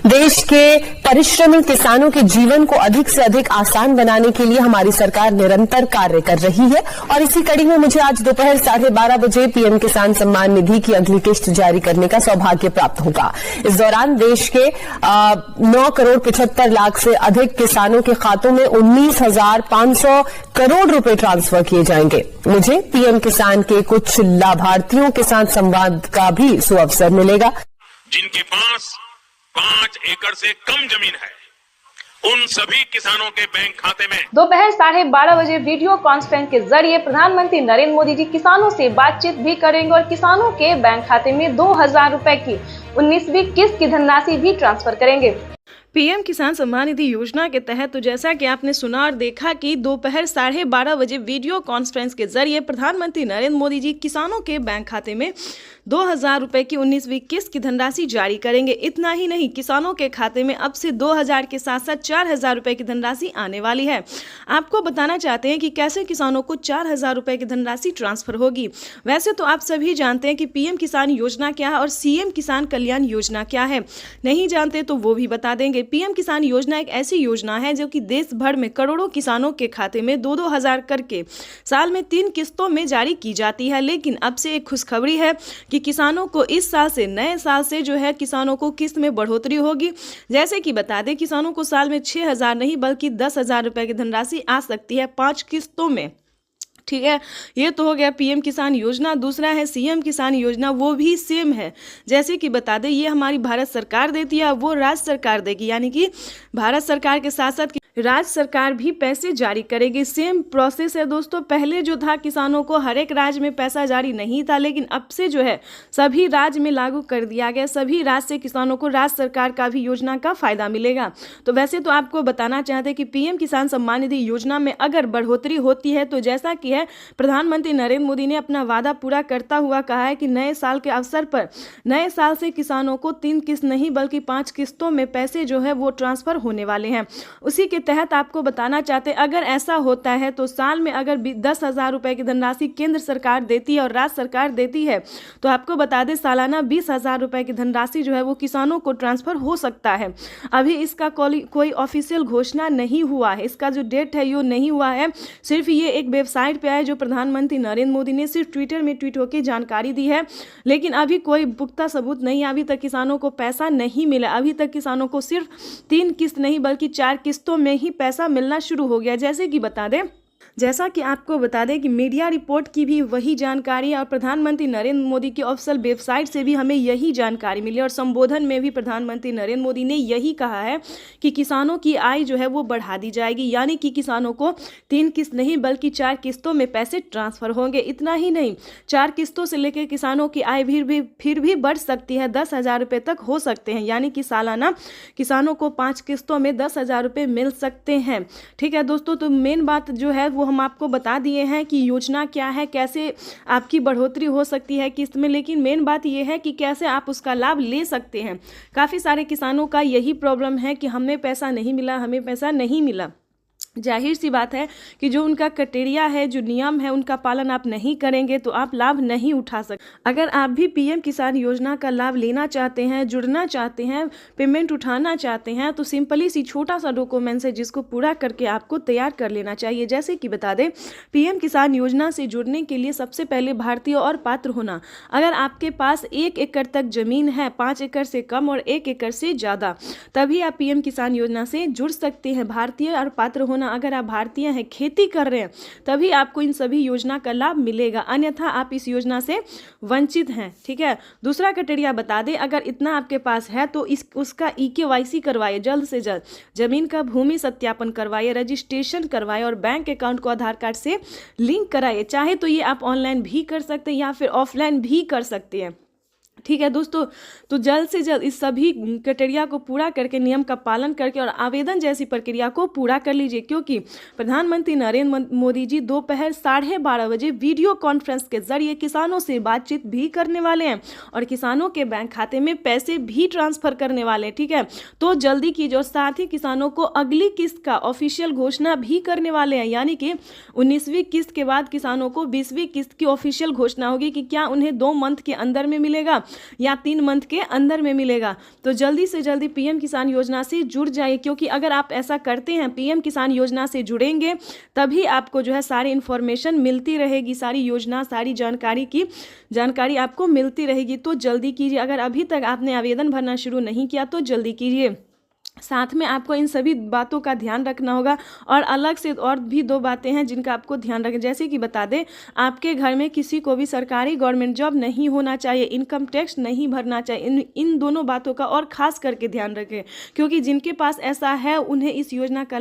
देश के परिश्रमी किसानों के जीवन को अधिक से अधिक आसान बनाने के लिए हमारी सरकार निरंतर कार्य कर रही है और इसी कड़ी में मुझे आज दोपहर 12:30 बजे पीएम किसान सम्मान निधि की अगली किस्त जारी करने का सौभाग्य प्राप्त होगा। इस दौरान देश के 9,75,00,000 से अधिक किसानों के खातों में 19,500 करोड़ रुपए ट्रांसफर किए जाएंगे। मुझे पीएम किसान के कुछ लाभार्थियों के साथ संवाद का भी सुअवसर मिलेगा। जिनके पास 5 एकड़ से कम जमीन है, उन सभी किसानों के बैंक खाते में दोपहर 12:30 बजे वीडियो कॉन्फ्रेंस के जरिए प्रधानमंत्री नरेंद्र मोदी जी किसानों से बातचीत भी करेंगे और किसानों के बैंक खाते में 2,000 रुपए की 19वीं किस्त की धनराशि भी ट्रांसफर करेंगे। पीएम किसान सम्मान निधि योजना के तहत तो जैसा कि आपने सुना और देखा कि दोपहर 12:30 बजे वीडियो कॉन्फ्रेंस के जरिए प्रधानमंत्री नरेंद्र मोदी जी किसानों के बैंक खाते में 2,000 रुपए की 19वीं किस्त की धनराशि जारी करेंगे। इतना ही नहीं, किसानों के खाते में अब से 2,000 के साथ साथ 4,000 रुपए की धनराशि आने वाली है। आपको बताना चाहते हैं कि कैसे किसानों को 4,000 रुपए की धनराशि ट्रांसफर होगी। वैसे तो आप सभी जानते हैं कि पीएम किसान योजना क्या है और सीएम किसान कल्याण योजना क्या है। नहीं जानते तो वो भी बता देंगे। पीएम किसान योजना एक ऐसी योजना है जो कि देश भर में करोड़ों किसानों के खाते में 2-2 हजार करके साल में 3 किस्तों में जारी की जाती है। लेकिन अब से एक खुशखबरी है कि किसानों को इस साल से, नए साल से जो है किसानों को किस्त में बढ़ोतरी होगी। जैसे कि बता दें, किसानों को साल में 6,000 नहीं बल्कि 10,000 रुपए की धनराशि आ सकती है 5 किस्तों में। ठीक है, ये तो हो गया पीएम किसान योजना। दूसरा है सीएम किसान योजना, वो भी सेम है। जैसे कि बता दें, ये हमारी भारत सरकार देती है, वो राज्य सरकार देगी, यानी कि भारत सरकार के साथ साथ राज्य सरकार भी पैसे जारी करेगी। सेम प्रोसेस है दोस्तों। पहले जो था किसानों को हर एक राज्य में पैसा जारी नहीं था, लेकिन अब से जो है सभी राज्य में लागू कर दिया गया। सभी राज्य से किसानों को राज्य सरकार का भी योजना का फायदा मिलेगा। तो वैसे तो आपको बताना चाहते हैं कि पीएम किसान सम्मान निधि योजना में अगर बढ़ोतरी होती है तो जैसा कि है, प्रधानमंत्री नरेंद्र मोदी ने अपना वादा पूरा करता हुआ कहा है कि नए साल के अवसर पर नए साल से किसानों को 3 किस्त नहीं बल्कि 5 किस्तों में पैसे जो है वो ट्रांसफर होने वाले हैं। उसी के तहत आपको बताना चाहते हैं, अगर ऐसा होता है तो साल में अगर 10,000 रुपए की धनराशि केंद्र सरकार देती है और राज्य सरकार देती है तो आपको बता दें सालाना 20,000 रुपए की धनराशि जो है वो किसानों को ट्रांसफर हो सकता है। अभी इसका कोई ऑफिशियल घोषणा नहीं हुआ है, इसका जो डेट है ये नहीं हुआ है। सिर्फ ये एक वेबसाइट पे है जो प्रधानमंत्री नरेंद्र मोदी ने सिर्फ ट्विटर में ट्वीट होकर जानकारी दी है, लेकिन अभी कोई पुख्ता सबूत नहीं। अभी तक किसानों को पैसा नहीं मिला। अभी तक किसानों को सिर्फ 3 किस्त नहीं बल्कि 4 किस्तों में ही पैसा मिलना शुरू हो गया। जैसे कि बता दें, जैसा कि आपको बता दें कि मीडिया रिपोर्ट की भी वही जानकारी है और प्रधानमंत्री नरेंद्र मोदी की ऑफिशियल वेबसाइट से भी हमें यही जानकारी मिली और संबोधन में भी प्रधानमंत्री नरेंद्र मोदी ने यही कहा है कि किसानों की आय जो है वो बढ़ा दी जाएगी, यानी कि किसानों को 3 किस्त नहीं बल्कि 4 किस्तों में पैसे ट्रांसफर होंगे। इतना ही नहीं, 4 किस्तों से लेकर किसानों की आय फिर भी बढ़ सकती है, 10,000 रुपये तक हो सकते हैं, यानी कि सालाना किसानों को 5 किस्तों में 10,000 रुपये मिल सकते हैं। ठीक है दोस्तों, तो मेन बात जो है वो हम आपको बता दिए हैं कि योजना क्या है, कैसे आपकी बढ़ोतरी हो सकती है किस्त में, लेकिन मेन बात यह है कि कैसे आप उसका लाभ ले सकते हैं। काफ़ी सारे किसानों का यही प्रॉब्लम है कि हमें पैसा नहीं मिला, हमें पैसा नहीं मिला। जाहिर सी बात है कि जो उनका क्राइटेरिया है, जो नियम है, उनका पालन आप नहीं करेंगे तो आप लाभ नहीं उठा सकते। अगर आप भी पीएम किसान योजना का लाभ लेना चाहते हैं, जुड़ना चाहते हैं, पेमेंट उठाना चाहते हैं, तो सिंपली सी छोटा सा डॉक्यूमेंट्स है जिसको पूरा करके आपको तैयार कर लेना चाहिए। जैसे कि बता दें, पीएम किसान योजना से जुड़ने के लिए सबसे पहले भारतीय और पात्र होना। अगर आपके पास 1 एकड़ तक जमीन है, 5 एकड़ से कम और 1 एकड़ से ज़्यादा, तभी आप पीएम किसान योजना से जुड़ सकते हैं। भारतीय और पात्र होना, अगर आप भारतीय हैं, खेती कर रहे हैं, तभी आपको इन सभी योजना का लाभ मिलेगा, अन्यथा आप इस योजना से वंचित हैं। ठीक है, दूसरा क्राइटेरिया बता दें, अगर इतना आपके पास है तो उसका EKYC करवाइए, जल्द से जल्द जमीन का भूमि सत्यापन करवाइए, रजिस्ट्रेशन करवाइए और बैंक अकाउंट को आधार कार्ड से लिंक कराइए। चाहे तो ये आप ऑनलाइन भी कर सकते हैं या फिर ऑफलाइन भी कर सकते हैं। ठीक है दोस्तों, तो जल्द से जल्द इस सभी क्राइटेरिया को पूरा करके, नियम का पालन करके और आवेदन जैसी प्रक्रिया को पूरा कर लीजिए, क्योंकि प्रधानमंत्री नरेंद्र मोदी जी दोपहर 12:30 बजे वीडियो कॉन्फ्रेंस के जरिए किसानों से बातचीत भी करने वाले हैं और किसानों के बैंक खाते में पैसे भी ट्रांसफर करने वाले हैं। ठीक है, तो जल्दी कीजिए और साथ ही किसानों को अगली किस्त का ऑफिशियल घोषणा भी करने वाले हैं, यानी कि 19वीं किस्त के बाद किसानों को 20वीं किस्त की ऑफिशियल घोषणा होगी कि क्या उन्हें 2 मंथ के अंदर में मिलेगा या 3 मंथ के अंदर में मिलेगा। तो जल्दी से जल्दी पीएम किसान योजना से जुड़ जाइए, क्योंकि अगर आप ऐसा करते हैं, पीएम किसान योजना से जुड़ेंगे, तभी आपको जो है सारी इन्फॉर्मेशन मिलती रहेगी, सारी योजना, सारी जानकारी आपको मिलती रहेगी। तो जल्दी कीजिए, अगर अभी तक आपने आवेदन भरना शुरू नहीं किया तो जल्दी कीजिए। साथ में आपको इन सभी बातों का ध्यान रखना होगा, और अलग से और भी 2 बातें हैं जिनका आपको ध्यान रखें। जैसे कि बता दें, आपके घर में किसी को भी सरकारी गवर्नमेंट जॉब नहीं होना चाहिए, इनकम टैक्स नहीं भरना चाहिए। इन दोनों बातों का और खास करके ध्यान रखें, क्योंकि जिनके पास ऐसा है उन्हें इस योजना का